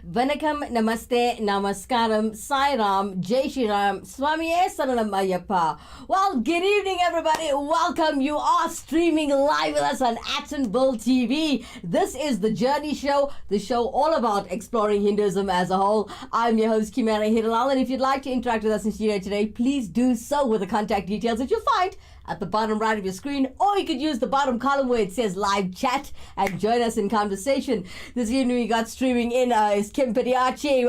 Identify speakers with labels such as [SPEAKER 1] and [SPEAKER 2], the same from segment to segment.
[SPEAKER 1] Vanakkam, Namaste, Namaskaram, Sai Ram, Jai Shri Ram, Swamiye Saranam Ayyappa. Well, good evening, everybody. Welcome. You are streaming live with us on Actonville TV. This is the Journey Show, the show all about exploring Hinduism as a whole. I'm your host, Kimera, Heeralal, and if you'd like to interact with us in studio today, please do so with the contact details that you'll find at the bottom right of your screen, or you could use the bottom column where it says live chat and join us in conversation. This evening we got streaming in is Kim Padachi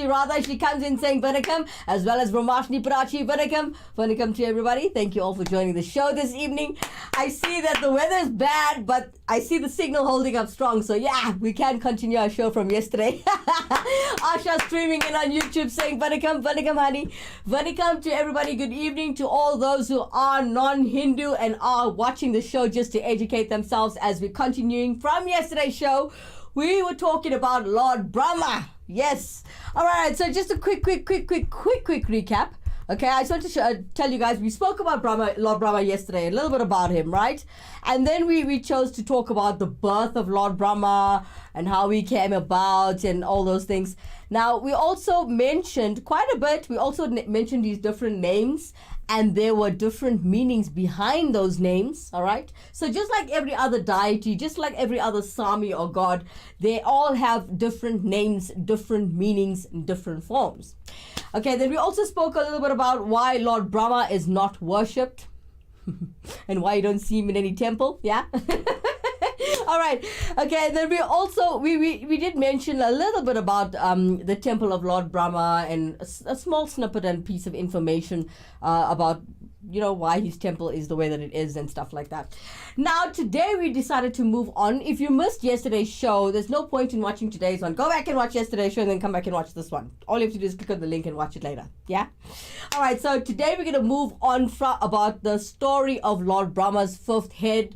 [SPEAKER 1] rather. She comes in saying Vanakkam, as well as Ramashni Padachi. Vanakkam to everybody. Thank you all for joining the show this evening. I see that the weather is bad, but I see the signal holding up strong, so yeah, we can continue our show from yesterday. Asha streaming in on YouTube saying Vanakkam honey. Vanakkam to everybody. Good evening to all those who are non-Hindu and are watching the show just to educate themselves. As we're continuing from yesterday's show, we were talking about Lord Brahma. Yes. All right. So just a quick recap. Okay, I just want to tell you guys, we spoke about Lord Brahma yesterday, a little bit about him, right? And then we chose to talk about the birth of Lord Brahma and how he came about and all those things. Now, we also mentioned quite a bit. We also mentioned these different names, and there were different meanings behind those names, all right? So just like every other deity, just like every other Sami or God, they all have different names, different meanings, and different forms. Okay, then we also spoke a little bit about why Lord Brahma is not worshipped and why you don't see him in any temple, yeah? All right. Okay. Then we also we did mention a little bit about the temple of Lord Brahma and a small snippet and piece of information about why his temple is the way that it is and stuff like that. Now today we decided to move on. If you missed yesterday's show, there's no point in watching today's one. Go back and watch yesterday's show and then come back and watch this one. All you have to do is click on the link and watch it later. Yeah. All right. So today we're going to move on about the story of Lord Brahma's fifth head.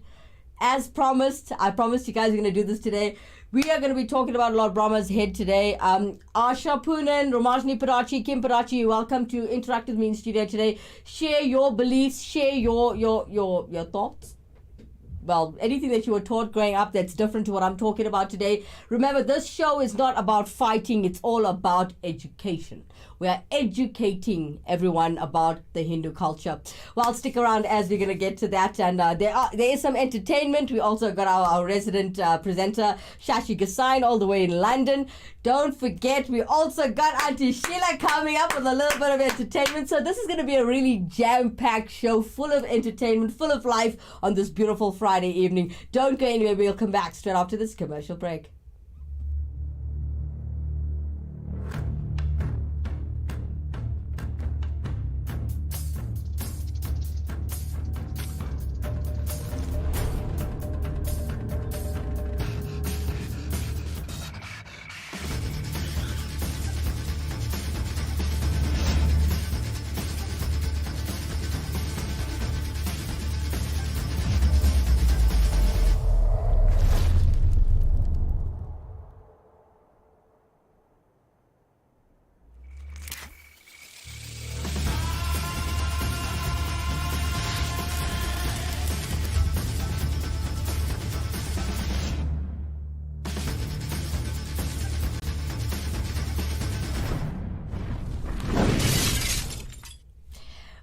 [SPEAKER 1] As promised, I promised you guys we're going to do this today. We are going to be talking about Lord Brahma's head today. Asha Poonen, Ramashni Padachi, Kim Padachi, you're welcome to interact with me in studio today. Share your beliefs, share your thoughts. Well, anything that you were taught growing up that's different to what I'm talking about today. Remember, this show is not about fighting. It's all about education. We are educating everyone about the Hindu culture. Well, stick around as we're going to get to that. And there is some entertainment. We also got our resident presenter, Shashi Gasain, all the way in London. Don't forget, we also got Auntie Sheila coming up with a little bit of entertainment. So this is going to be a really jam-packed show full of entertainment, full of life on this beautiful Friday evening. Don't go anywhere. We'll come back straight after this commercial break.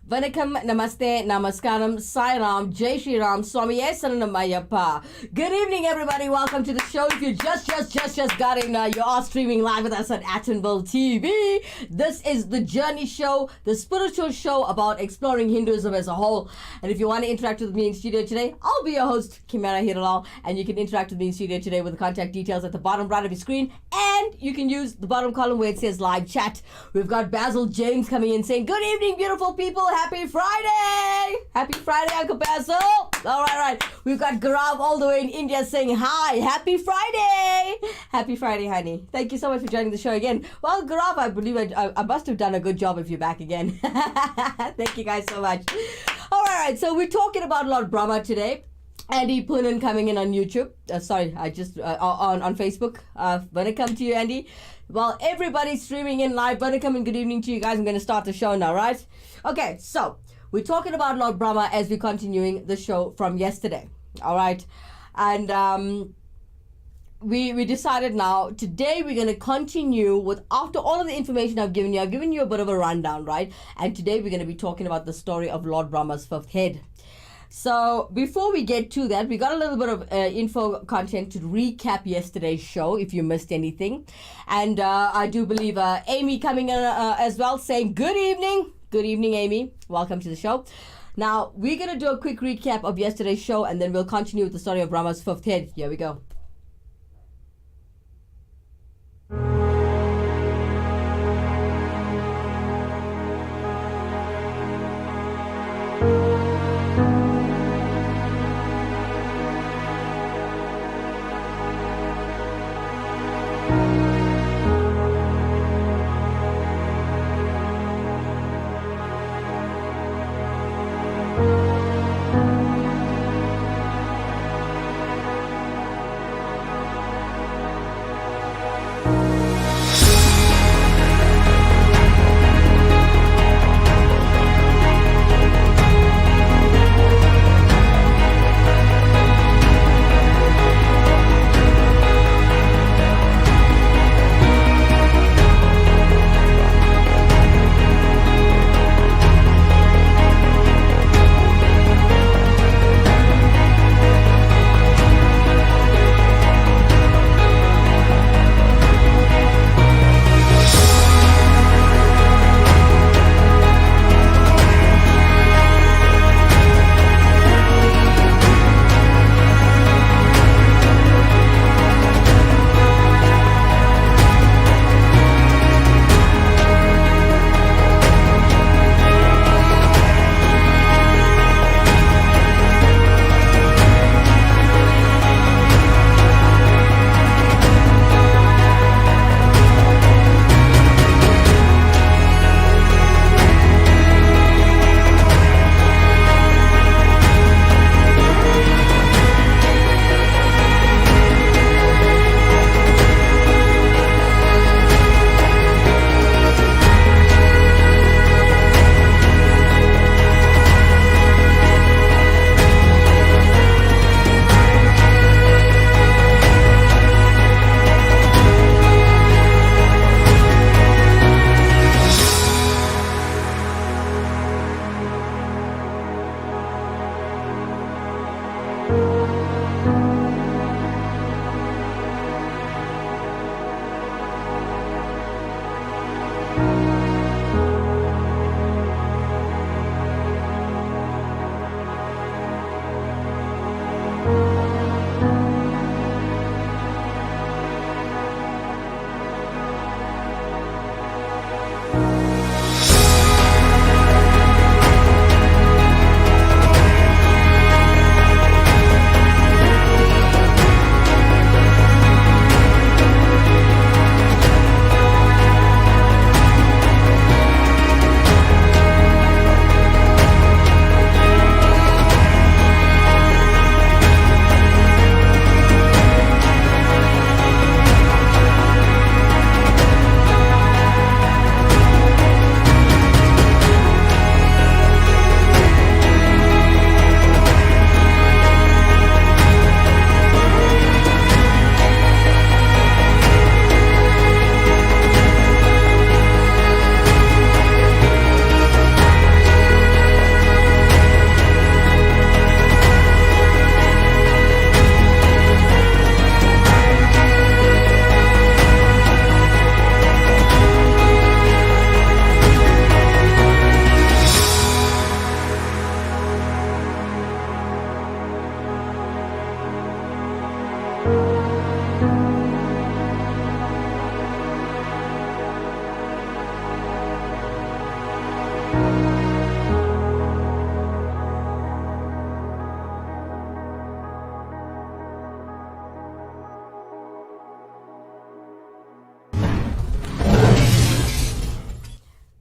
[SPEAKER 1] Vanakkam, Namaste, Namaskaram, Sai Ram, Jai Shri Ram, Swamiye Saranam Ayyappa. Good evening, everybody. Welcome to the show. If you just got in, you are streaming live with us on Actonville TV. This is the Journey Show, the spiritual show about exploring Hinduism as a whole. And if you want to interact with me in studio today, I'll be your host, Kimera Heeralal, and you can interact with me in studio today with the contact details at the bottom right of your screen, and you can use the bottom column where it says live chat. We've got Basil James coming in saying, good evening, beautiful people. Happy Friday! Happy Friday, Uncle Basil! All right. We've got Gaurav all the way in India saying hi. Happy Friday! Happy Friday, honey. Thank you so much for joining the show again. Well, Gaurav, I believe I must have done a good job if you're back again. Thank you guys so much. All right, so we're talking about Lord Brahma today. Andy Poonen coming in on YouTube. On Facebook. Vanakkam to you, Andy. Well, everybody's streaming in live. Vanakkam and good evening to you guys. I'm going to start the show now, right? Okay, so we're talking about Lord Brahma as we're continuing the show from yesterday. All right. And we decided now today we're going to continue with, after all of the information I've given you a bit of a rundown, right? And today we're going to be talking about the story of Lord Brahma's fifth head. So before we get to that, we got a little bit of info content to recap yesterday's show if you missed anything. And I do believe Amy coming in as well, saying good evening. Good evening, Amy. Welcome to the show. Now, we're going to do a quick recap of yesterday's show, and then we'll continue with the story of Brahma's fifth head. Here we go.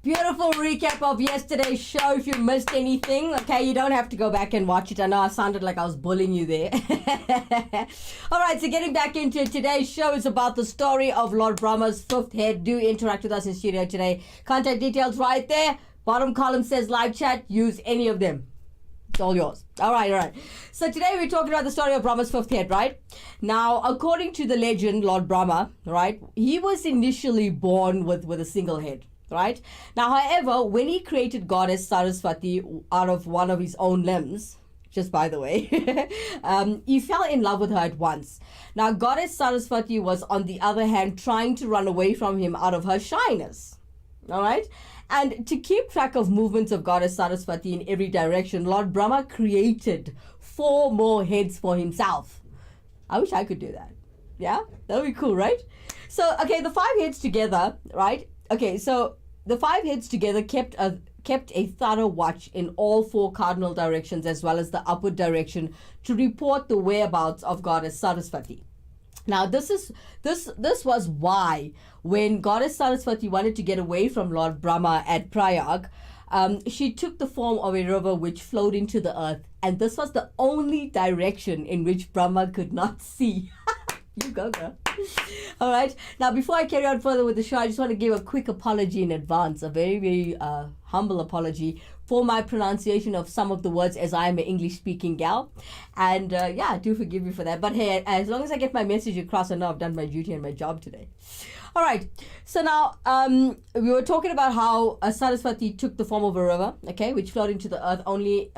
[SPEAKER 1] Beautiful recap of yesterday's show. If you missed anything, okay, you don't have to go back and watch it. I know I sounded like I was bullying you there. All right, so getting back into it, today's show is about the story of Lord Brahma's fifth head. Do interact with us in studio today. Contact details right there. Bottom column says live chat. Use any of them. It's all yours. All right. So today we're talking about the story of Brahma's fifth head, right? Now, according to the legend, Lord Brahma, right, he was initially born with a single head, right? Now, however, when he created goddess Saraswati out of one of his own limbs, just by the way, he fell in love with her at once. Now, goddess Saraswati was, on the other hand, trying to run away from him out of her shyness, all right? And to keep track of movements of goddess Saraswati in every direction, Lord Brahma created 4 more heads for himself. I wish I could do that. Yeah, that would be cool, right? So, okay, the 5 heads together, right? Okay, so the 5 heads together kept a thorough watch in all 4 cardinal directions as well as the upward direction to report the whereabouts of goddess Saraswati. Now, this was why when goddess Saraswati wanted to get away from Lord Brahma at Prayag, she took the form of a river which flowed into the earth, and this was the only direction in which Brahma could not see. You go, girl. All right. Now, before I carry on further with the show, I just want to give a quick apology in advance, a very, very humble apology for my pronunciation of some of the words, as I am an English-speaking gal. And yeah, do forgive me for that. But hey, as long as I get my message across, I know I've done my duty and my job today. All right. So now, we were talking about how Saraswati took the form of a river, okay, which flowed into the earth only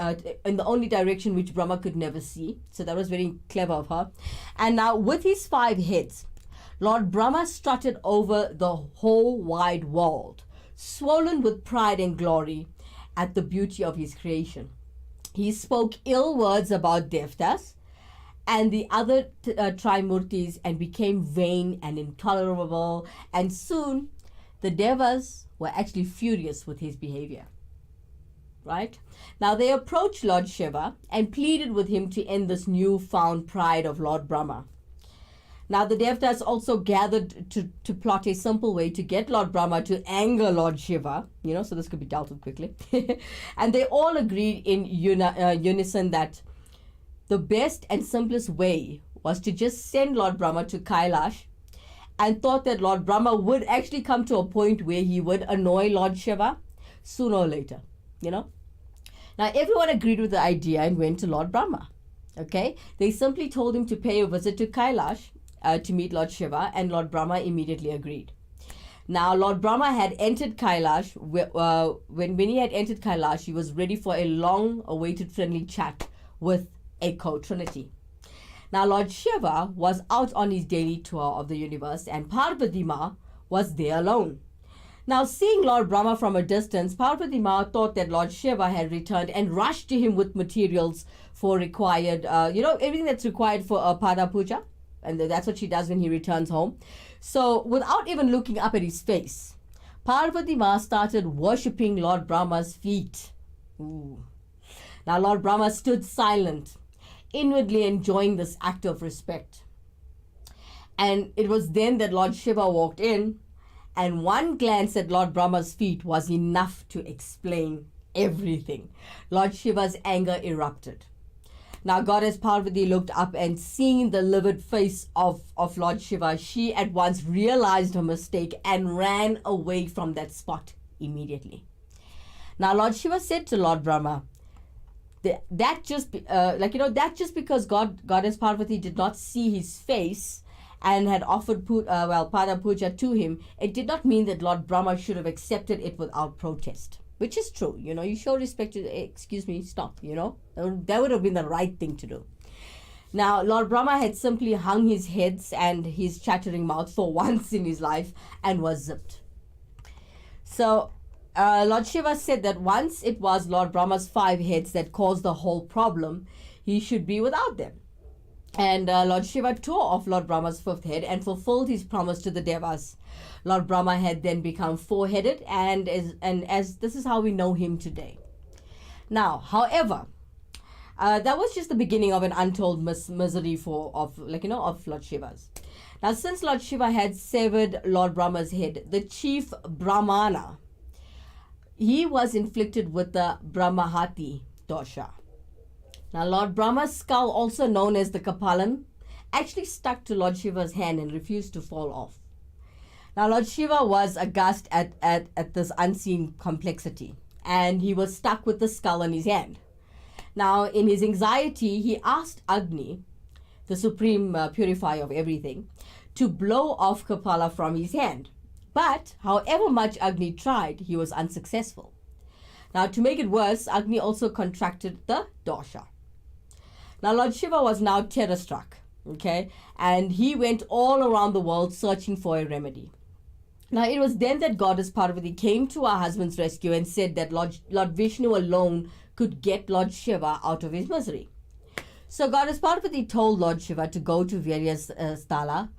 [SPEAKER 1] in the only direction which Brahma could never see. So that was very clever of her. And now, with his 5 heads, Lord Brahma strutted over the whole wide world, swollen with pride and glory at the beauty of his creation. He spoke ill words about Devtas and the other Trimurtis and became vain and intolerable, and soon the Devas were actually furious with his behavior. Right? Now they approached Lord Shiva and pleaded with him to end this newfound pride of Lord Brahma. Now the Devtas also gathered to plot a simple way to get Lord Brahma to anger Lord Shiva, so this could be dealt with quickly. And they all agreed in unison that the best and simplest way was to just send Lord Brahma to Kailash, and thought that Lord Brahma would actually come to a point where he would annoy Lord Shiva sooner or later, Now everyone agreed with the idea and went to Lord Brahma, okay? They simply told him to pay a visit to Kailash to meet Lord Shiva, and Lord Brahma immediately agreed. Now, Lord Brahma had entered Kailash. When he had entered Kailash, he was ready for a long-awaited friendly chat with a co-trinity. Now, Lord Shiva was out on his daily tour of the universe, and Parvati Ma was there alone. Now, seeing Lord Brahma from a distance, Parvati Ma thought that Lord Shiva had returned and rushed to him with materials for required, everything that's required for a Pada Puja. And that's what she does when he returns home. So without even looking up at his face, Parvati Ma started worshipping Lord Brahma's feet. Ooh. Now Lord Brahma stood silent, inwardly enjoying this act of respect. And it was then that Lord Shiva walked in, and one glance at Lord Brahma's feet was enough to explain everything. Lord Shiva's anger erupted. Now, Goddess Parvati looked up, and seeing the livid face of Lord Shiva, she at once realized her mistake and ran away from that spot immediately. Now, Lord Shiva said to Lord Brahma, that just because Goddess Parvati did not see his face and had offered Pada Puja to him, it did not mean that Lord Brahma should have accepted it without protest. Which is true, you show respect to, excuse me, stop, That would have been the right thing to do. Now, Lord Brahma had simply hung his heads and his chattering mouth for once in his life and was zipped. So, Lord Shiva said that once it was Lord Brahma's 5 heads that caused the whole problem, he should be without them. And Lord Shiva tore off Lord Brahma's 5th head and fulfilled his promise to the Devas. Lord Brahma had then become 4-headed, and as this is how we know him today. Now, however, that was just the beginning of an untold misery of Lord Shiva's. Now, since Lord Shiva had severed Lord Brahma's head, the chief Brahmana, he was inflicted with the Brahmahati dosha. Now, Lord Brahma's skull, also known as the Kapalam, actually stuck to Lord Shiva's hand and refused to fall off. Now, Lord Shiva was aghast at this unseen complexity, and he was stuck with the skull in his hand. Now, in his anxiety, he asked Agni, the supreme purifier of everything, to blow off Kapala from his hand. But however much Agni tried, he was unsuccessful. Now, to make it worse, Agni also contracted the dosha. Now, Lord Shiva was now terror-struck, okay? And he went all around the world searching for a remedy. Now, it was then that Goddess Parvati came to her husband's rescue and said that Lord Vishnu alone could get Lord Shiva out of his misery. So Goddess Parvati told Lord Shiva to go to various sthala,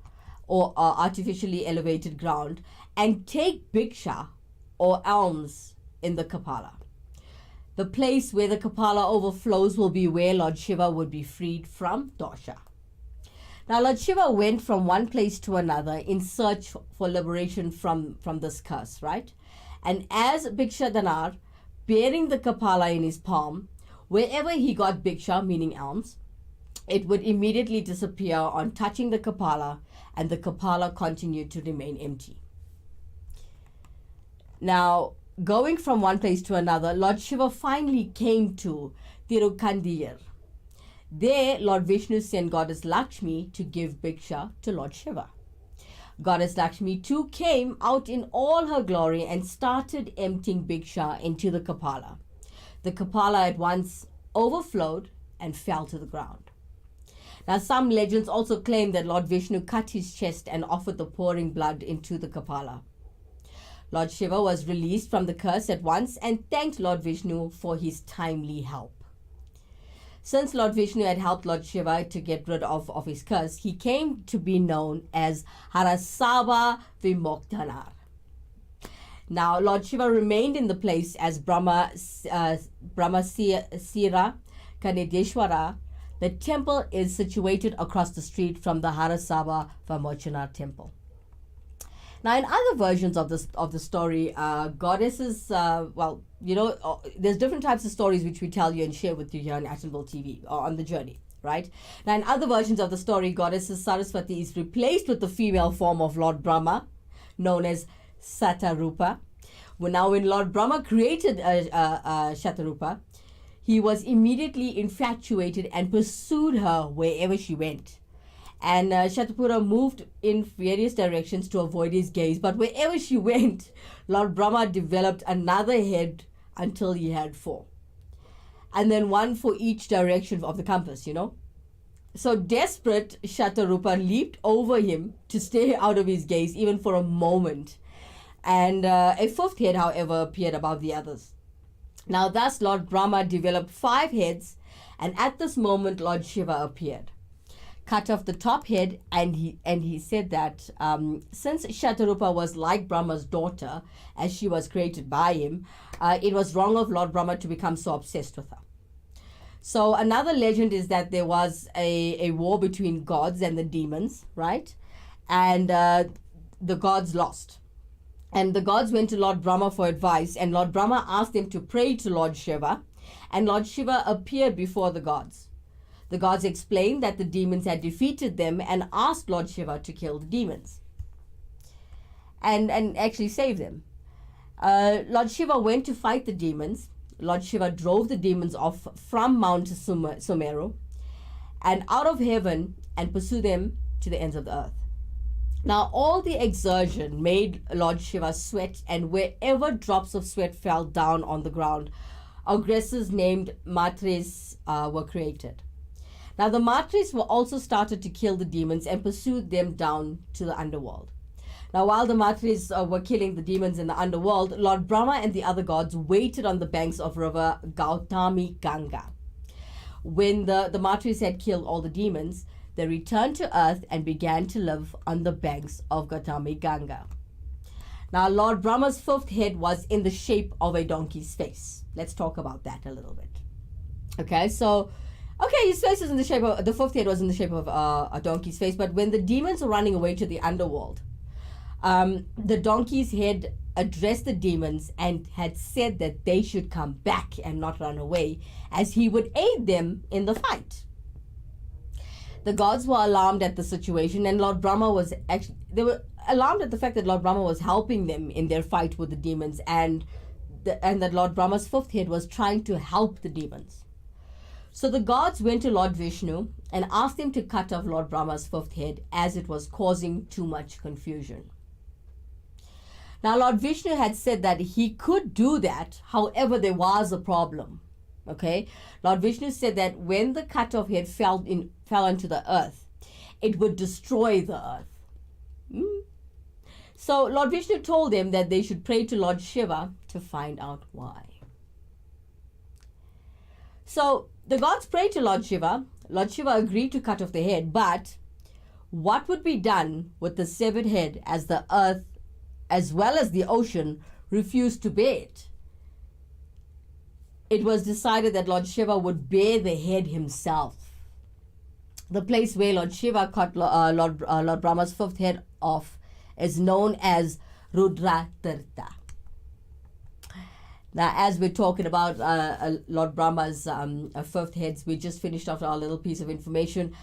[SPEAKER 1] or artificially elevated ground, and take bhiksha, or alms, in the Kapala. The place where the Kapala overflows will be where Lord Shiva would be freed from dosha. Now, Lord Shiva went from one place to another in search for liberation from this curse, right? And as Bhikshadanar, bearing the Kapala in his palm, wherever he got Bhiksha, meaning alms, it would immediately disappear on touching the Kapala, and the Kapala continued to remain empty. Now, going from one place to another, Lord Shiva finally came to Tirukandiyar. There, Lord Vishnu sent Goddess Lakshmi to give Bhiksha to Lord Shiva. Goddess Lakshmi too came out in all her glory and started emptying Bhiksha into the Kapala. The Kapala at once overflowed and fell to the ground. Now, some legends also claim that Lord Vishnu cut his chest and offered the pouring blood into the Kapala. Lord Shiva was released from the curse at once and thanked Lord Vishnu for his timely help. Since Lord Vishnu had helped Lord Shiva to get rid of his curse, he came to be known as Harasava Vimoktanar. Now, Lord Shiva remained in the place as Brahma Sira Kanedeshwara. The temple is situated across the street from the Harasava Vimochanar temple. Now, in other versions of the story, goddesses, there's different types of stories which we tell you and share with you here on Actonville TV, or on the journey, right? Now, in other versions of the story, goddesses Saraswati is replaced with the female form of Lord Brahma, known as Satarupa. Now, when Lord Brahma created Shatarupa, he was immediately infatuated and pursued her wherever she went. And Shatapura moved in various directions to avoid his gaze. But wherever she went, Lord Brahma developed another head until he had 4. And then one for each direction of the compass, So desperate, Shatarupa leaped over him to stay out of his gaze even for a moment. And a 5th head, however, appeared above the others. Now thus Lord Brahma developed 5 heads, and at this moment Lord Shiva appeared. Cut off the top head, and he said that since Shatarupa was like Brahma's daughter, as she was created by him, it was wrong of Lord Brahma to become so obsessed with her. So another legend is that there was a war between gods and the demons, right? And the gods lost. And the gods went to Lord Brahma for advice, and Lord Brahma asked them to pray to Lord Shiva, and Lord Shiva appeared before the gods. The gods explained that the demons had defeated them and asked Lord Shiva to kill the demons and actually save them. Lord Shiva went to fight the demons. Lord Shiva drove the demons off from Mount Sumeru and out of heaven and pursued them to the ends of the earth. Now, all the exertion made Lord Shiva sweat, and wherever drops of sweat fell down on the ground, aggressors named Matres were created. Now, the Matres were also started to kill the demons and pursued them down to the underworld. Now, while the Matres were killing the demons in the underworld, Lord Brahma and the other gods waited on the banks of river Gautami Ganga. When the Matres had killed all the demons, they returned to earth and began to live on the banks of Gautami Ganga. Now, Lord Brahma's 5th head was in the shape of a donkey's face. Let's talk about that a little bit. His face is in the shape of, the 5th head was in the shape of a donkey's face, but when the demons were running away to the underworld, the donkey's head addressed the demons and had said that they should come back and not run away, as he would aid them in the fight. The gods were alarmed at the situation, and Lord Brahma they were alarmed at the fact that Lord Brahma was helping them in their fight with the demons, and that Lord Brahma's 5th head was trying to help the demons. So the gods went to Lord Vishnu and asked him to cut off Lord Brahma's fifth head as it was causing too much confusion. Now, Lord Vishnu had said that he could do that, however, there was a problem. Okay? Lord Vishnu said that when the cut off head fell into the earth, it would destroy the earth. So Lord Vishnu told them that they should pray to Lord Shiva to find out why. So the gods prayed to Lord Shiva. Lord Shiva agreed to cut off the head, but what would be done with the severed head as the earth as well as the ocean refused to bear it? It was decided that Lord Shiva would bear the head himself. The place where Lord Shiva cut Lord Brahma's fifth head off is known as Rudra Tirtha. Now, as we're talking about Lord Brahma's fifth heads, we just finished off our little piece of information.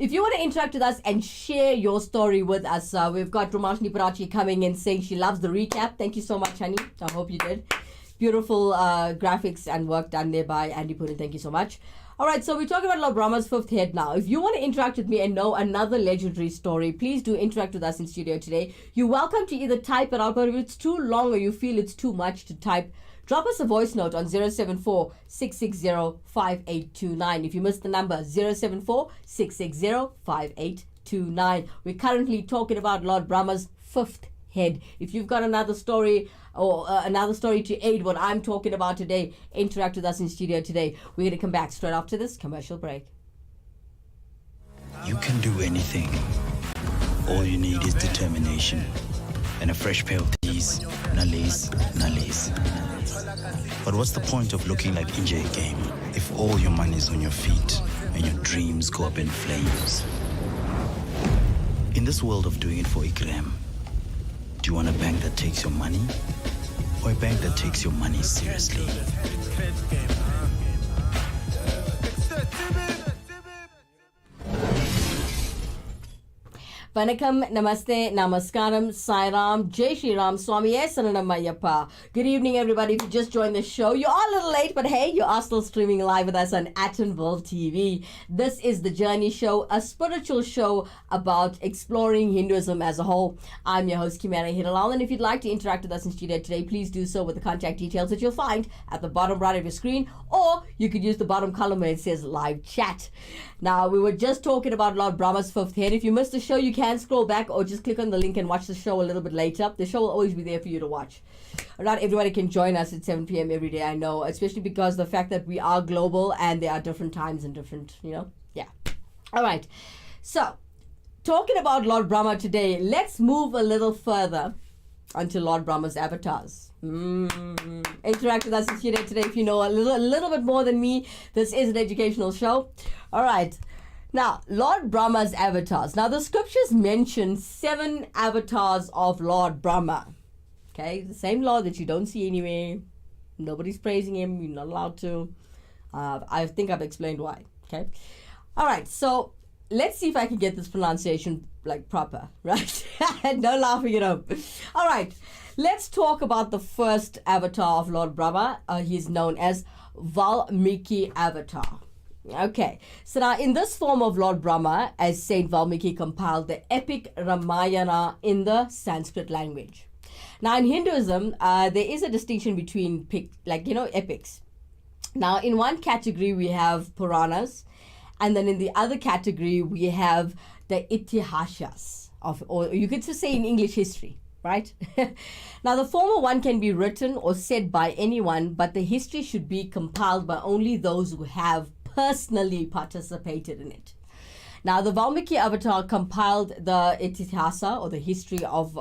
[SPEAKER 1] If you want to interact with us and share your story with us, we've got Ramashni Parachi coming in saying she loves the recap. Thank you so much, honey. I hope you did. Beautiful graphics and work done there by Andy Purin. Thank you so much. All right, so we're talking about Lord Brahma's fifth head now. If you want to interact with me and know another legendary story, please do interact with us in studio today. You're welcome to either type it out, but if it's too long or you feel it's too much to type, drop us a voice note on 074-660-5829. If you missed the number, 074-660-5829. We're currently talking about Lord Brahma's fifth head. If you've got another story or another story to aid what I'm talking about today, interact with us in studio today. We're going to come back straight after this commercial break.
[SPEAKER 2] You can do anything. All you need is determination and a fresh pair of these nallies. But what's the point of looking like Injay game if all your money's on your feet and your dreams go up in flames? In this world of doing it for a gram, do you want a bank that takes your money or a bank that takes your money seriously?
[SPEAKER 1] Vanakkam, Namaste, Namaskaram, Sai Ram, Jai Shri Ram, Swami Saranam. Good evening, everybody. If you just joined the show, you're all a little late, but hey, you are still streaming live with us on Atonville TV. This is The Journey Show, a spiritual show about exploring Hinduism as a whole. I'm your host, Kimera Heeralal, and if you'd like to interact with us in studio today, please do so with the contact details that you'll find at the bottom right of your screen, or you could use the bottom column where it says live chat. Now, we were just talking about Lord Brahma's fifth head. If you missed the show, you can scroll back or just click on the link and watch the show a little bit later. The show will always be there for you to watch. Not everybody can join us at 7 p.m. every day, I know, especially because the fact that we are global and there are different times and different, yeah. All right. So, talking about Lord Brahma today, let's move a little further onto Lord Brahma's avatars. Interact with us here today if you know a little bit more than me. This is an educational show. All right. Now, Lord Brahma's avatars. Now, the scriptures mention 7 avatars of Lord Brahma. Okay, the same Lord that you don't see anywhere. Nobody's praising him. You're not allowed to. I think I've explained why. Okay. All right. So let's see if I can get this pronunciation like proper, right? No laughing at home. All right. Let's talk about the first avatar of Lord Brahma. He's known as Valmiki avatar. Okay, so now in this form of Lord Brahma, as Saint Valmiki compiled the epic Ramayana in the Sanskrit language. Now in Hinduism, there is a distinction between epics. Now in one category we have Puranas, and then in the other category we have the Itihasas, or you could just say in English history. Right? Now, the former one can be written or said by anyone, but the history should be compiled by only those who have personally participated in it. Now, the Valmiki avatar compiled the Itihasa, or the history of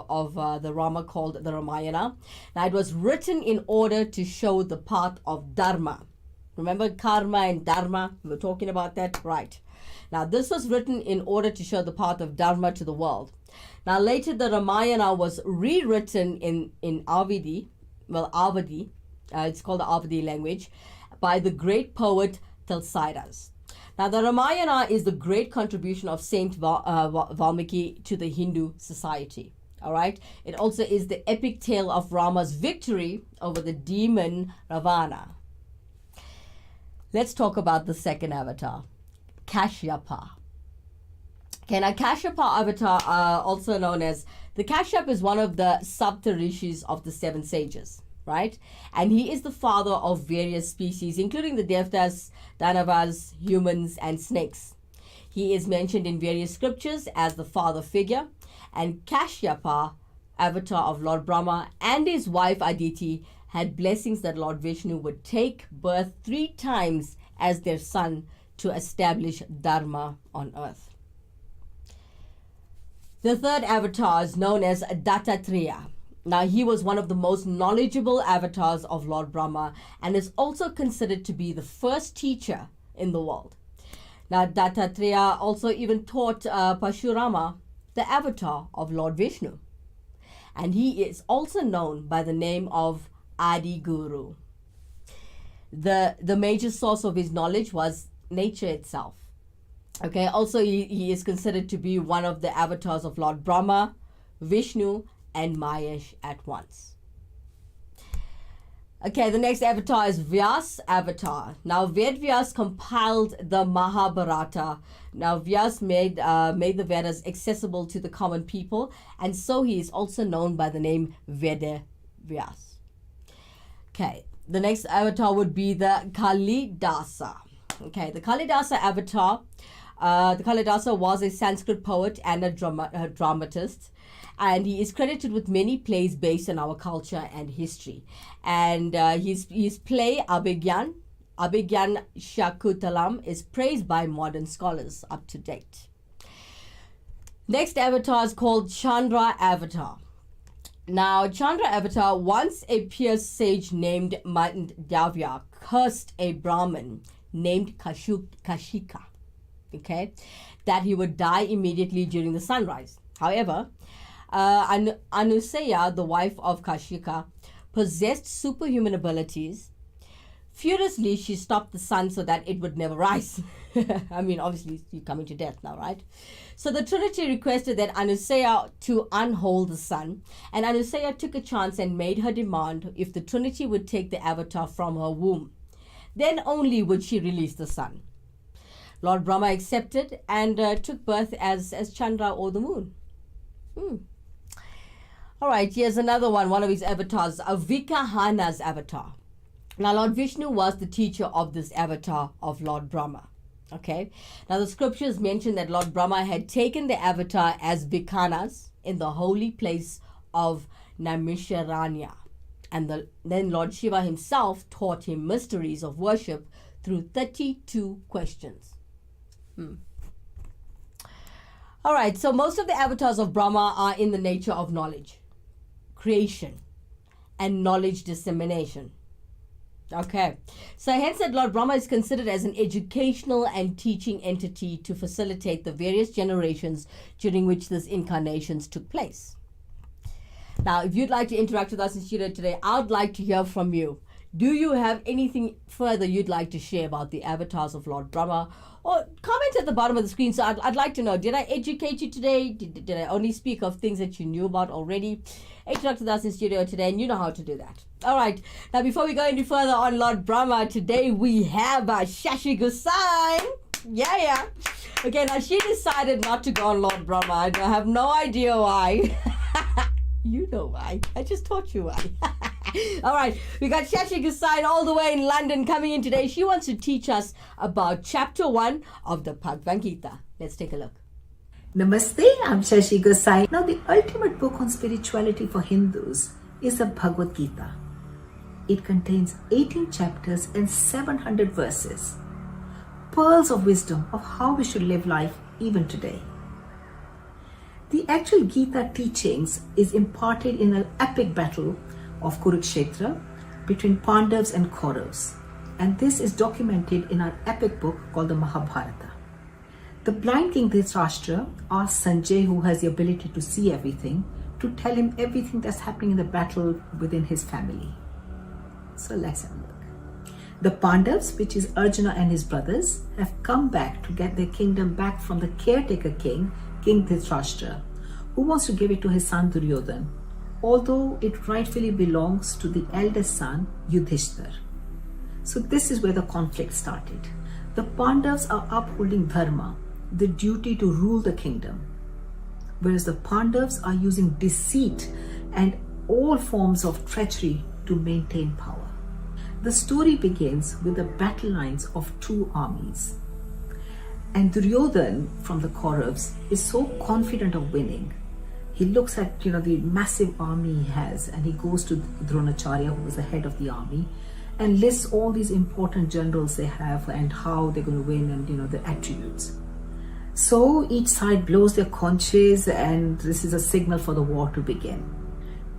[SPEAKER 1] the Rama, called the Ramayana. Now, it was written in order to show the path of Dharma. Remember karma and Dharma? We were talking about that? Right. Now, this was written in order to show the path of Dharma to the world. Now, later the Ramayana was rewritten in Avadi, it's called the Avadi language, by the great poet Tulsidas. Now, the Ramayana is the great contribution of Saint Valmiki to the Hindu society. All right. It also is the epic tale of Rama's victory over the demon Ravana. Let's talk about the second avatar, Kashyapa. Okay, now Kashyapa avatar, also known as the Kashyap, is one of the Saptarishis of the seven sages, right? And he is the father of various species, including the Devtas, Danavas, humans, and snakes. He is mentioned in various scriptures as the father figure, and Kashyapa, avatar of Lord Brahma, and his wife Aditi had blessings that Lord Vishnu would take birth 3 times as their son to establish Dharma on earth. The third avatar is known as Dattatreya. Now, he was one of the most knowledgeable avatars of Lord Brahma and is also considered to be the first teacher in the world. Now, Dattatreya also even taught Parshurama, the avatar of Lord Vishnu. And he is also known by the name of Adi Guru. The major source of his knowledge was nature itself. Okay, also he is considered to be one of the avatars of Lord Brahma, Vishnu, and Mahesh at once. Okay, the next avatar is Vyas avatar. Now, Ved Vyas compiled the Mahabharata. Now, Vyas made the Vedas accessible to the common people, and so he is also known by the name Veda Vyas. Okay, the next avatar would be the Kalidasa. Okay, the Kalidasa avatar. The Kalidasa was a Sanskrit poet and a dramatist, and he is credited with many plays based on our culture and history. And his play Abhigyan Shakutalam is praised by modern scholars up to date. Next avatar is called Chandra avatar. Now, Chandra avatar, once a pious sage named Mandavya cursed a Brahmin named Kashika. Okay, that he would die immediately during the sunrise. However, Anuseya, the wife of Kashika, possessed superhuman abilities. Furiously, she stopped the sun so that it would never rise. I mean, obviously, you're coming to death now, right? So the Trinity requested that Anuseya to unhold the sun, and Anuseya took a chance and made her demand if the Trinity would take the avatar from her womb. Then only would she release the sun. Lord Brahma accepted and took birth as Chandra or the moon. All right, here's another one of his avatars, Vikahana's avatar. Now, Lord Vishnu was the teacher of this avatar of Lord Brahma. Okay, now the scriptures mention that Lord Brahma had taken the avatar as Vikanas in the holy place of Naimisharanya. And then Lord Shiva himself taught him mysteries of worship through 32 questions. All right, so most of the avatars of Brahma are in the nature of knowledge, creation, and knowledge dissemination. Okay, so hence that Lord Brahma is considered as an educational and teaching entity to facilitate the various generations during which these incarnations took place. Now, if you'd like to interact with us in studio today, I'd like to hear from you. Do you have anything further you'd like to share about the avatars of Lord Brahma? Or comment at the bottom of the screen. So I'd like to know, did I educate you today? Did I only speak of things that you knew about already? Interact with us in studio today, and you know how to do that. All right. Now, before we go any further on Lord Brahma, today we have Shashi Gosai. Yeah. Okay, now she decided not to go on Lord Brahma. I have no idea why. You know why. I just taught you why. All right, we got Shashi Gosai all the way in London coming in today. She wants to teach us about chapter 1 of the Bhagavad Gita. Let's take a look.
[SPEAKER 3] Namaste, I'm Shashi Gosai. Now, the ultimate book on spirituality for Hindus is the Bhagavad Gita. It contains 18 chapters and 700 verses. Pearls of wisdom of how we should live life even today. The actual Gita teachings is imparted in an epic battle of Kurukshetra between Pandavas and Kauravas, and this is documented in our epic book called the Mahabharata. The blind king Dhritarashtra asks Sanjay, who has the ability to see everything, to tell him everything that's happening in the battle within his family. So let's have a look. The Pandavas, which is Arjuna and his brothers, have come back to get their kingdom back from the caretaker king, King Dhritarashtra, who wants to give it to his son Duryodhana, although it rightfully belongs to the eldest son, Yudhishthir. So this is where the conflict started. The Pandavas are upholding Dharma, the duty to rule the kingdom, whereas the Pandavas are using deceit and all forms of treachery to maintain power. The story begins with the battle lines of two armies. And Duryodhan from the Kauravas is so confident of winning. He looks at the massive army he has, and he goes to Dronacharya, who was the head of the army, and lists all these important generals they have and how they're going to win, and the attributes. So each side blows their conches, and this is a signal for the war to begin.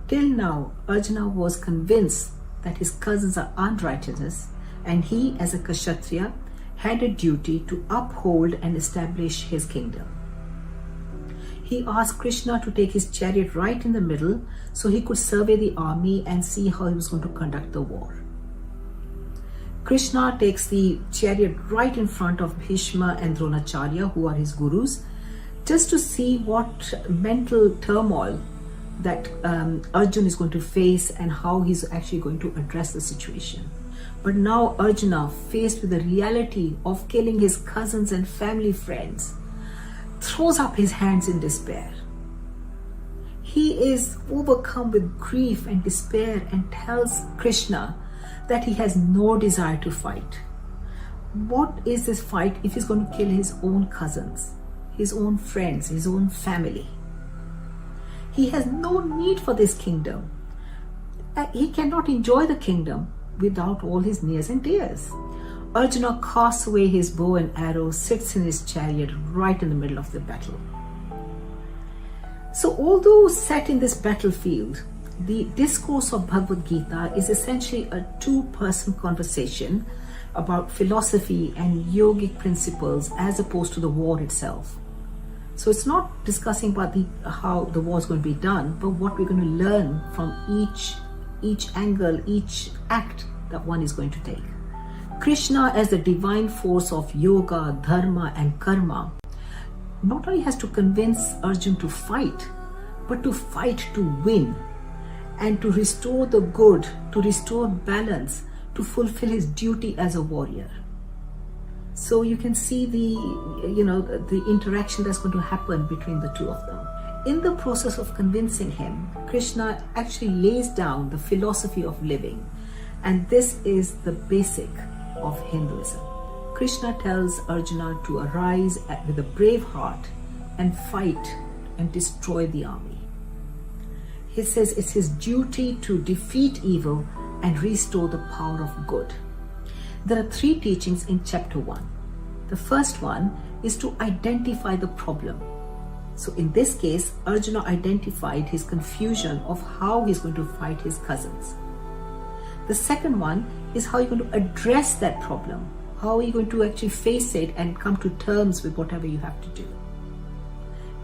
[SPEAKER 3] Till now, Arjuna was convinced that his cousins are unrighteous, and he, as a Kshatriya, had a duty to uphold and establish his kingdom. He asked Krishna to take his chariot right in the middle so he could survey the army and see how he was going to conduct the war. Krishna takes the chariot right in front of Bhishma and Dronacharya, who are his gurus, just to see what mental turmoil that Arjuna is going to face and how he's actually going to address the situation. But now Arjuna, faced with the reality of killing his cousins and family friends, throws up his hands in despair. He is overcome with grief and despair and tells Krishna that he has no desire to fight. What is this fight if he's going to kill his own cousins, his own friends, his own family? He has no need for this kingdom. He cannot enjoy the kingdom without all his nears and dears. Arjuna casts away his bow and arrow, sits in his chariot right in the middle of the battle. So although set in this battlefield, the discourse of Bhagavad Gita is essentially a two-person conversation about philosophy and yogic principles as opposed to the war itself. So it's not discussing about how the war is going to be done, but what we're going to learn from each angle, each act that one is going to take. Krishna, as the divine force of yoga, dharma and karma, not only has to convince Arjuna to fight, but to fight to win and to restore the good, to restore balance, to fulfill his duty as a warrior. So you can see the interaction that's going to happen between the two of them. In the process of convincing him, Krishna actually lays down the philosophy of living, and this is the basic of Hinduism. Krishna tells Arjuna to arise with a brave heart and fight and destroy the army. He says it's his duty to defeat evil and restore the power of good. There are three teachings in chapter 1. The first one is to identify the problem. So in this case, Arjuna identified his confusion of how he's going to fight his cousins. The second one is how you're going to address that problem. How are you going to actually face it and come to terms with whatever you have to do?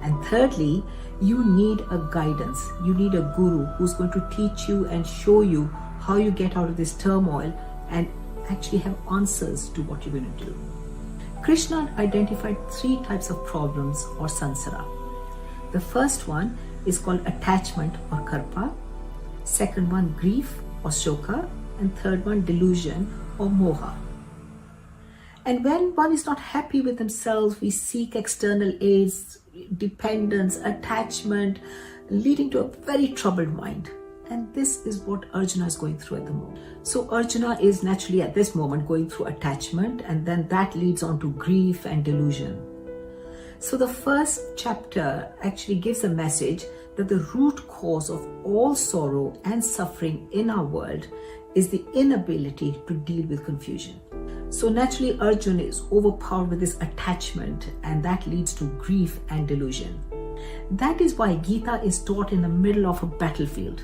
[SPEAKER 3] And thirdly, you need a guidance. You need a guru who's going to teach you and show you how you get out of this turmoil and actually have answers to what you're going to do. Krishna identified three types of problems or samsara. The first one is called attachment or karpa. Second one, grief or shoka. And third one, delusion or moha. And when one is not happy with themselves, we seek external aids, dependence, attachment, leading to a very troubled mind. And this is what Arjuna is going through at the moment. So Arjuna is naturally at this moment going through attachment, and then that leads on to grief and delusion. So the first chapter actually gives a message that the root cause of all sorrow and suffering in our world is the inability to deal with confusion. So naturally Arjuna is overpowered with this attachment, and that leads to grief and delusion. That is why Gita is taught in the middle of a battlefield,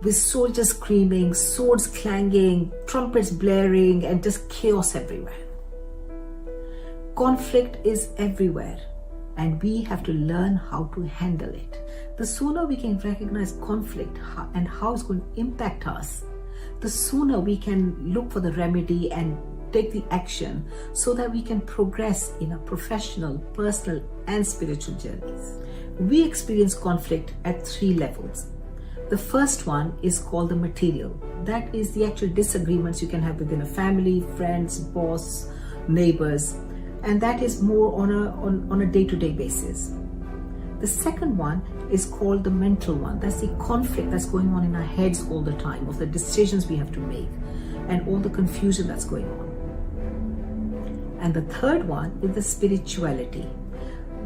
[SPEAKER 3] with soldiers screaming, swords clanging, trumpets blaring, and just chaos everywhere. Conflict is everywhere, and we have to learn how to handle it. The sooner we can recognize conflict and how it's going to impact us, the sooner we can look for the remedy and take the action so that we can progress in our professional, personal, and spiritual journeys. We experience conflict at three levels. The first one is called the material. That is the actual disagreements you can have within a family, friends, boss, neighbors, and that is more on a day-to-day basis. The second one is called the mental one. That's the conflict that's going on in our heads all the time of the decisions we have to make and all the confusion that's going on. And the third one is the spirituality.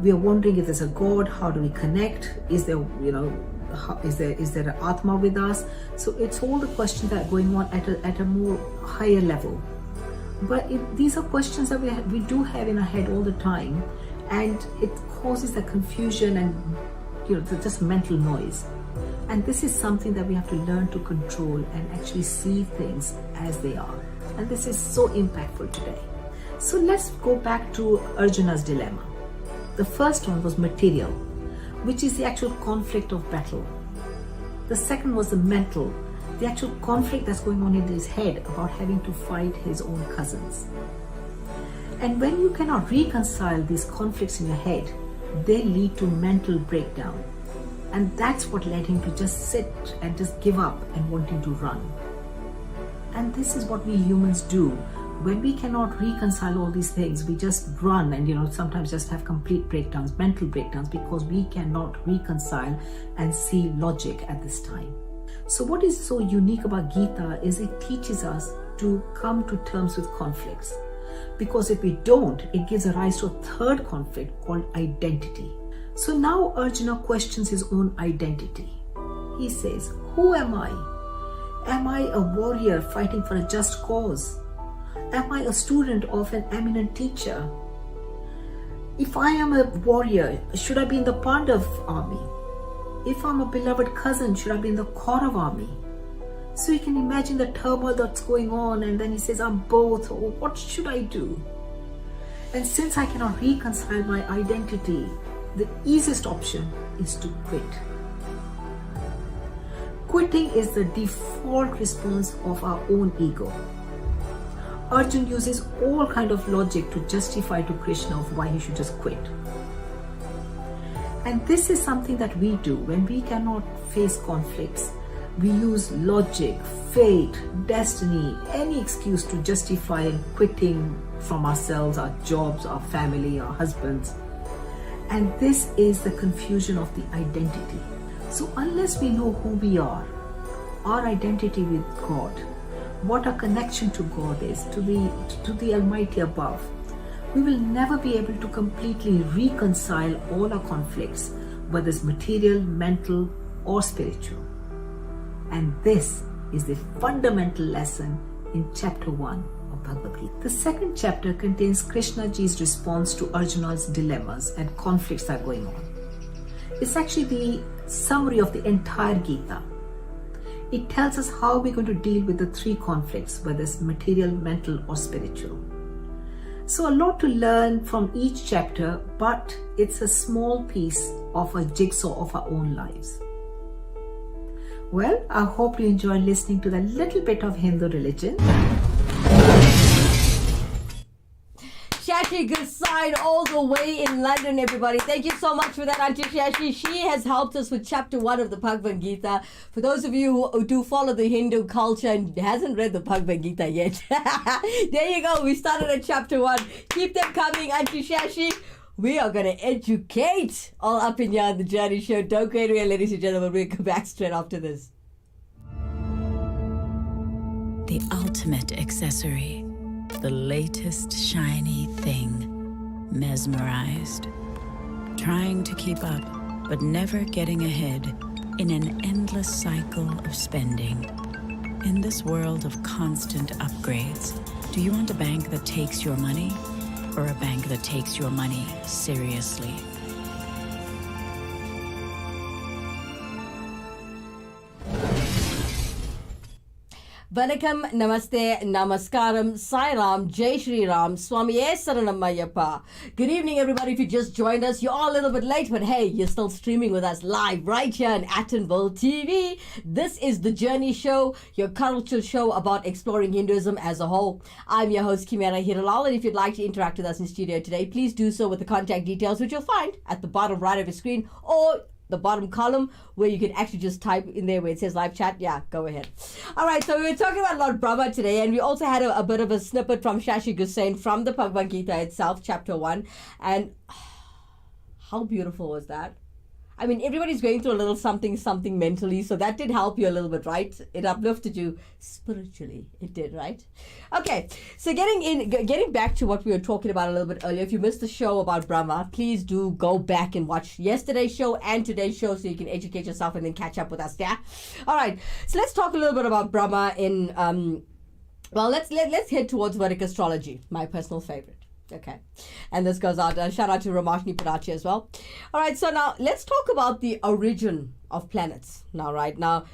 [SPEAKER 3] We are wondering if there's a God, how do we connect? Is there, is there an Atma with us? So it's all the questions that are going on at a more higher level. But these are questions that we do have in our head all the time, and it causes the confusion and just mental noise. And this is something that we have to learn to control and actually see things as they are. And this is so impactful today. So let's go back to Arjuna's dilemma. The first one was material, which is the actual conflict of battle. The second was the mental, the actual conflict that's going on in his head about having to fight his own cousins. And when you cannot reconcile these conflicts in your head, they lead to mental breakdown. And that's what led him to just sit and just give up and wanting to run. And this is what we humans do. When we cannot reconcile all these things, we just run and sometimes just have complete breakdowns, mental breakdowns, because we cannot reconcile and see logic at this time. So what is so unique about Gita is it teaches us to come to terms with conflicts. Because if we don't, it gives a rise to a third conflict called identity. So now Arjuna questions his own identity. He says, who am I? Am I a warrior fighting for a just cause? Am I a student of an eminent teacher? If I am a warrior, should I be in the Pandav army? If I'm a beloved cousin, should I be in the Kaurav army? So you can imagine the turmoil that's going on, and then he says, I'm both. Oh, what should I do? And since I cannot reconcile my identity, the easiest option is to quit. Quitting is the default response of our own ego. Arjun uses all kind of logic to justify to Krishna of why he should just quit. And this is something that we do when we cannot face conflicts. We use logic, fate, destiny, any excuse to justify quitting from ourselves, our jobs, our family, our husbands. And this is the confusion of the identity. So unless we know who we are, our identity with God, what our connection to God is, to the Almighty above, we will never be able to completely reconcile all our conflicts, whether it's material, mental, or spiritual. And this is the fundamental lesson in chapter 1 of Bhagavad Gita. The second chapter contains Krishna Ji's response to Arjuna's dilemmas and conflicts that are going on. It's actually the summary of the entire Gita. It tells us how we're going to deal with the three conflicts, whether it's material, mental, or spiritual. So a lot to learn from each chapter, but it's a small piece of a jigsaw of our own lives. Well, I hope you enjoy listening to the little bit of Hindu religion.
[SPEAKER 1] Shashi Gussain all the way in London, everybody. Thank you so much for that, Auntie Shashi. She has helped us with chapter 1 of the Bhagavad Gita. For those of you who do follow the Hindu culture and hasn't read the Bhagavad Gita yet, there you go. We started at chapter 1. Keep them coming, Auntie Shashi. We are going to educate all up in here on the Journey Show. Don't go anywhere, ladies and gentlemen. We'll come back straight after this.
[SPEAKER 4] The ultimate accessory. The latest shiny thing. Mesmerized. Trying to keep up, but never getting ahead in an endless cycle of spending. In this world of constant upgrades, do you want a bank that takes your money or a bank that takes your money seriously?
[SPEAKER 1] Vanakkam, Namaste, Namaskaram, Sai Ram, Jai Shri Ram, Swamiye Saranam Ayyappa. Good evening, everybody. If you just joined us, you're all a little bit late, but hey, you're still streaming with us live right here on Attenville TV. This is The Journey Show, your cultural show about exploring Hinduism as a whole. I'm your host, Kimera Heeralal, and if you'd like to interact with us in studio today, please do so with the contact details, which you'll find at the bottom right of your screen, or the bottom column where you can actually just type in there where it says live chat. Yeah, go ahead. All right, so we were talking about Lord Brahma today, and we also had a bit of a snippet from Shashi Gossain from the Bhagavad Gita itself, chapter 1. And how beautiful was that? I mean, everybody's going through a little something mentally, so that did help you a little bit, right? It uplifted you spiritually. It did, right? Okay, so getting back to what we were talking about a little bit earlier. If you missed the show about Brahma, please do go back and watch yesterday's show and today's show so you can educate yourself and then catch up with us. Yeah. All right. So let's talk a little bit about Brahma in well, let's head towards Vedic astrology, my personal favorite. Okay, and this goes out, shout out to Ramashni Padachi as well. All right, so now let's talk about the origin of planets. Now,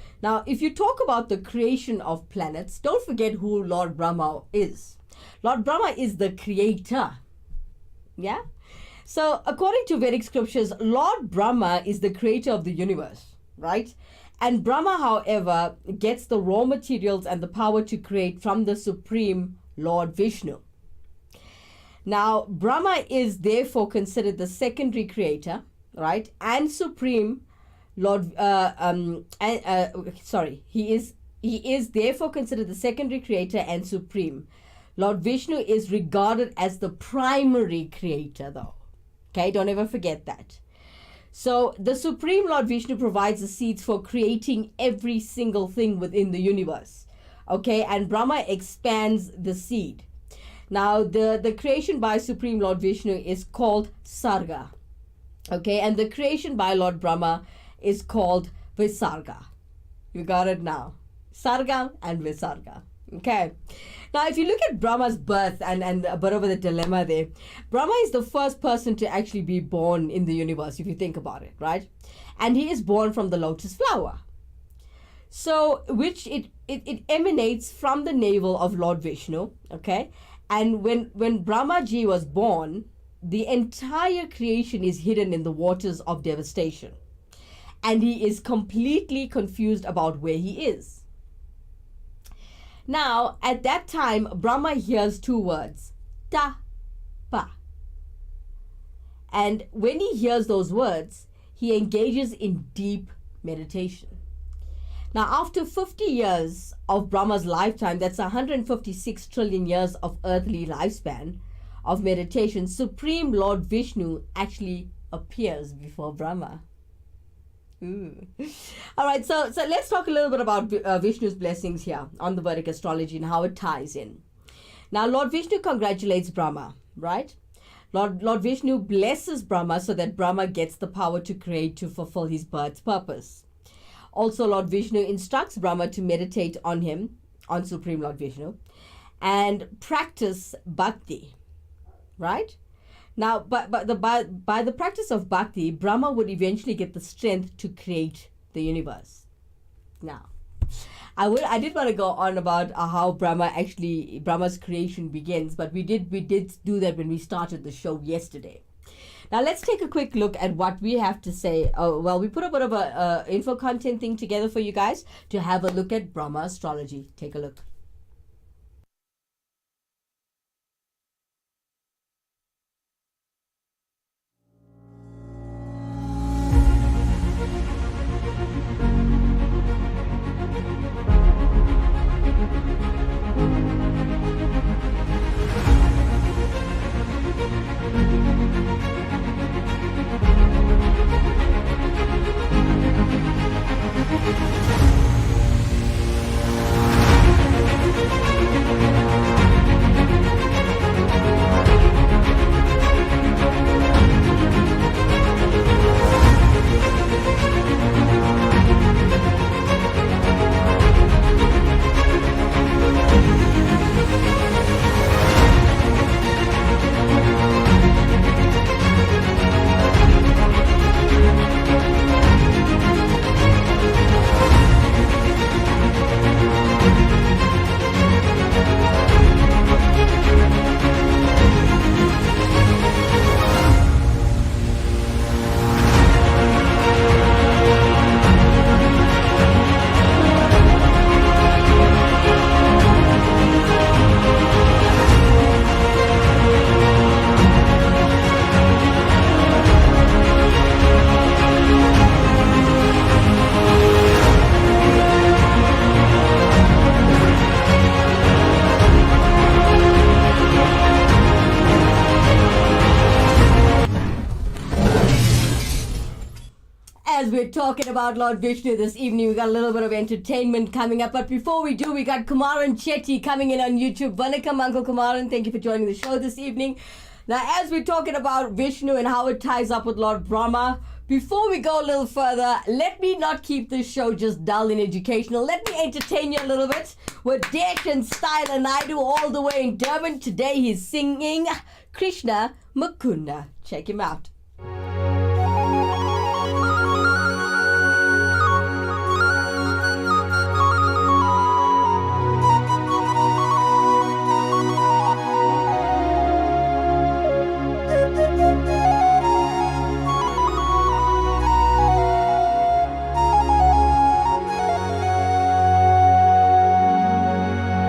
[SPEAKER 1] if you talk about the creation of planets, don't forget who Lord Brahma is. Lord Brahma is the creator. Yeah? So according to Vedic scriptures, Lord Brahma is the creator of the universe, right? And Brahma, however, gets the raw materials and the power to create from the supreme Lord Vishnu. Now, Brahma is therefore considered the secondary creator, right? And supreme Lord, he is therefore considered the secondary creator and supreme. Lord Vishnu is regarded as the primary creator, though. Okay, don't ever forget that. So the supreme Lord Vishnu provides the seeds for creating every single thing within the universe. Okay, and Brahma expands the seed. Now, the creation by Supreme Lord Vishnu is called Sarga. Okay, and the creation by Lord Brahma is called Visarga. You got it now. Sarga and Visarga. Okay. Now, if you look at Brahma's birth and a bit of the dilemma there, Brahma is the first person to actually be born in the universe, if you think about it, right? And he is born from the lotus flower. So, which it emanates from the navel of Lord Vishnu, okay? And when Brahmaji was born, the entire creation is hidden in the waters of devastation. And he is completely confused about where he is. Now, at that time, Brahma hears two words, ta, pa. And when he hears those words, he engages in deep meditation. Now, after 50 years of Brahma's lifetime, that's 156 trillion years of earthly lifespan of meditation, Supreme Lord Vishnu actually appears before Brahma. Ooh. All right, so let's talk a little bit about Vishnu's blessings here on the Vedic astrology and how it ties in. Now, Lord Vishnu congratulates Brahma, right? Lord Vishnu blesses Brahma so that Brahma gets the power to create to fulfill his birth's purpose. Also, Lord Vishnu instructs Brahma to meditate on him, on Supreme Lord Vishnu, and practice bhakti, right? Now, by the practice of bhakti, Brahma would eventually get the strength to create the universe. Now, I did want to go on about how Brahma's creation begins, but we did do that when we started the show yesterday. Now, let's take a quick look at what we have to say. Well, we put a bit of a info content thing together for you guys to have a look at Brahma astrology. Take a look. as we're talking about Lord Vishnu this evening, we got a little bit of entertainment coming up. But before we do, we got Kumaran Chetty coming in on YouTube. Vanakkam, Uncle Kumaran. Thank you for joining the show this evening. Now, as we're talking about Vishnu and how it ties up with Lord Brahma, before we go a little further, let me not keep this show just dull and educational. Let me entertain you a little bit with Desh and Styler Naidu all the way in Durban. Today he's singing Krishna Mukunda. Check him out.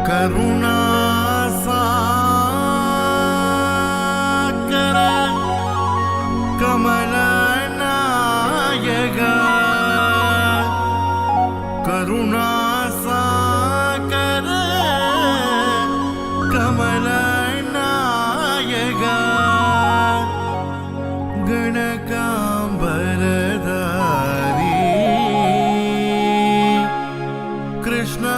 [SPEAKER 5] Karuna Sagar Kamal Nayak Karuna Sagar Kamal Nayak गणकांबरधारी Krishna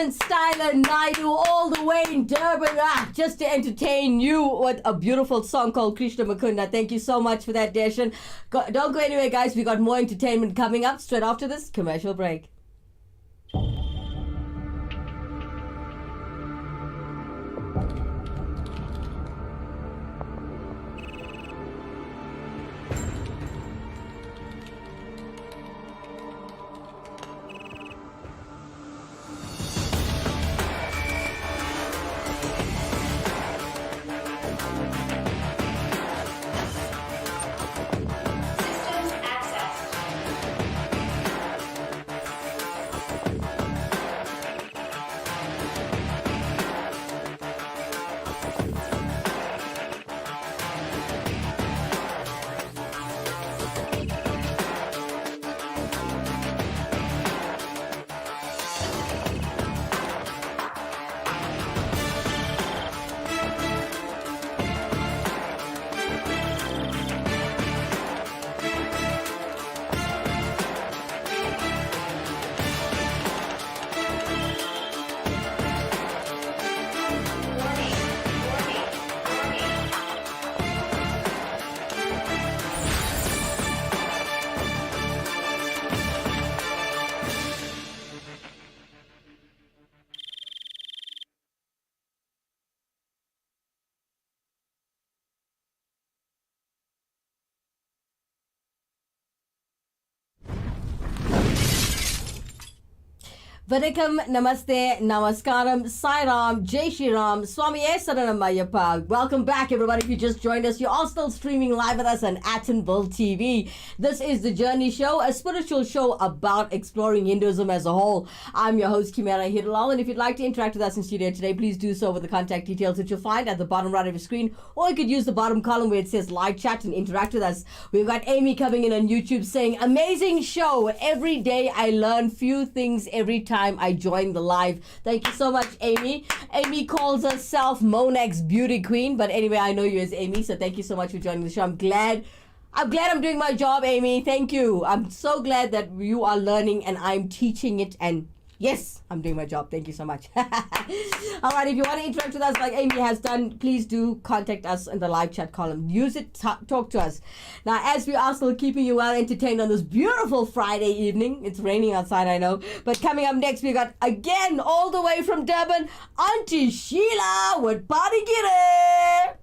[SPEAKER 1] Styler Naidu all the way in Durban, just to entertain you with a beautiful song called Krishna Mukunda. Thank you so much for that, Deshan. Don't go anywhere, guys. We got more entertainment coming up straight after this commercial break. Vanakkam, Namaste, Namaskaram, Sai Ram, Jai Shri Ram, Swamiye Saranam Ayyappa. Welcome back, everybody. If you just joined us, you're all still streaming live with us on Attenville TV. This is The Journey Show, a spiritual show about exploring Hinduism as a whole. I'm your host, Kimera, Heeralal, and if you'd like to interact with us in studio today, please do so with the contact details that you'll find at the bottom right of your screen, or you could use the bottom column where it says live chat and interact with us. We've got Amy coming in on YouTube saying, amazing show. Every day I learn few things every time I join the live. Thank you so much, Amy. Amy calls herself Monak's beauty queen, but anyway, I know you as Amy, so thank you so much for joining the show. I'm glad I'm doing my job, Amy. Thank you. I'm so glad that you are learning and I'm teaching it, and yes, I'm doing my job. Thank you so much. All right, if you want to interact with us like Amy has done, please do contact us in the live chat column. Use it, talk to us. Now, as we are still keeping you well entertained on this beautiful Friday evening, it's raining outside, I know, but coming up next, we got, again, all the way from Durban, Auntie Sheila with Parigire.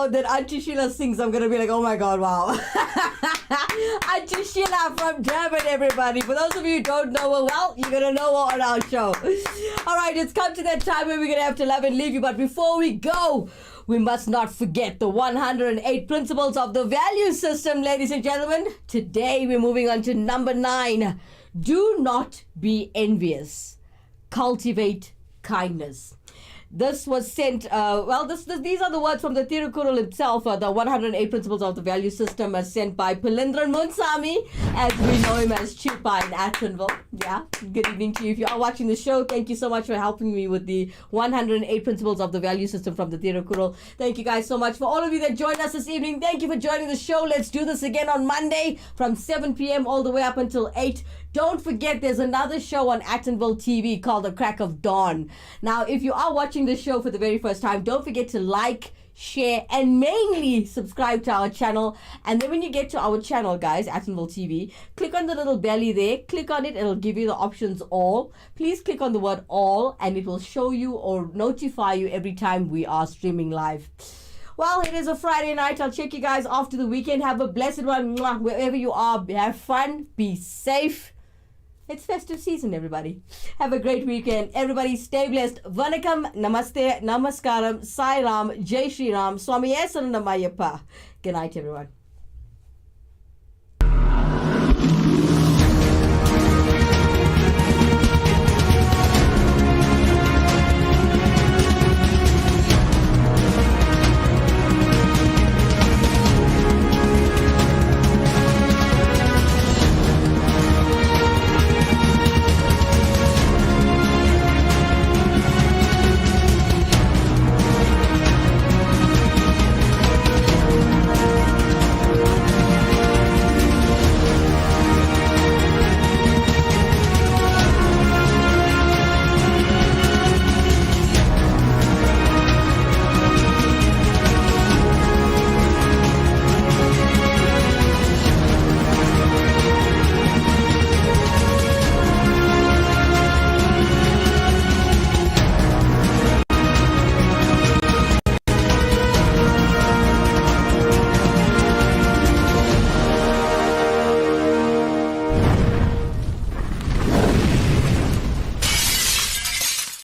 [SPEAKER 1] That Auntie Sheila sings, I'm going to be like, oh my God, wow. Auntie Sheila from Durban, everybody. For those of you who don't know her well, you're going to know her on our show. All right, it's come to that time where we're going to have to love and leave you. But before we go, we must not forget the 108 principles of the value system, ladies and gentlemen. Today, we're moving on to number 9. Do not be envious. Cultivate kindness. This was sent, these are the words from the Tirukkural himself, the 108 Principles of the Value System, sent by Palindran Munsami, as we know him as Chupa in Attonville. Yeah, good evening to you. If you are watching the show, thank you so much for helping me with the 108 Principles of the Value System from the Tirukkural. Thank you guys so much. For all of you that joined us this evening, thank you for joining the show. Let's do this again on Monday from 7 p.m. all the way up until 8. Don't forget, there's another show on Attonville TV called The Crack of Dawn. Now, if you are watching this show for the very first time, don't forget to like, share, and mainly subscribe to our channel. And then when you get to our channel, guys, Attonville TV, click on the little belly there. Click on it. It'll give you the options all. Please click on the word all, and it will show you or notify you every time we are streaming live. Well, it is a Friday night. I'll check you guys after the weekend. Have a blessed one. Mwah. Wherever you are, have fun. Be safe. It's festive season, everybody. Have a great weekend. Everybody stay blessed. Vanakkam, namaste, namaskaram, Sai Ram, Jai Shri Ram, Swami Saranam Ayyappa. Good night, everyone.